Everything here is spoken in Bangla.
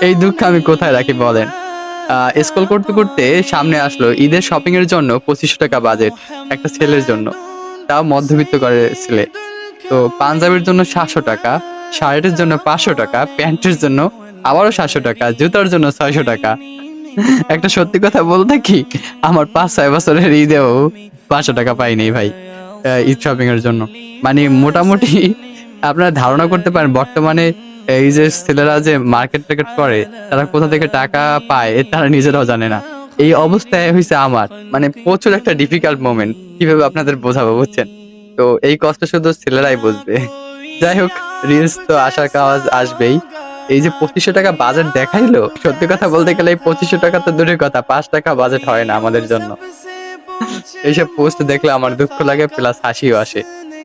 এই দুঃখ আমি কোথায় রাখি বলেন। স্কুল করতে করতে সামনে আসলো ঈদের শপিং এর জন্য 2500 টাকা বাজেট একটা ছেলের জন্য, তাও মধ্যবিত্ত করে ছেলে। তো পাঞ্জাবির জন্য 700 টাকা, শার্টের জন্য 500 টাকা, প্যান্টের জন্য আবারও 700 টাকা, জুতার জন্য 600 টাকা। একটা সত্যি কথা বলতে কি, আমার 5-6 বছরের ঈদেও 500 টাকা পাইনি ভাই ঈদ শপিং এর জন্য। মানে মোটামুটি আপনারা ধারণা করতে পারেন বর্তমানে এই যে ছেলেরা যে মার্কেট টার্গেট করে তারা কোথা থেকে টাকা পায় তারা নিজেরাও জানে না। এই অবস্থায় হয়েছে আমার, মানে প্রচুর একটা ডিফিকাল্ট মোমেন্ট, কিভাবে আপনাদের বোঝাবো বুঝছেন। তো এই কষ্ট শুধু ছেলেরাই বুঝবে। যাই হোক, রিলস তো আসার কাজ আসবেই। এই যে 2500 টাকা বাজেট দেখাইলো, সত্যি কথা বলতে গেলে এই 2500 টাকা তো দূরের কথা, 5 টাকা বাজেট হয় না আমাদের জন্য। এইসব পোস্ট দেখলে আমার দুঃখ লাগে প্লাস হাসিও আসে।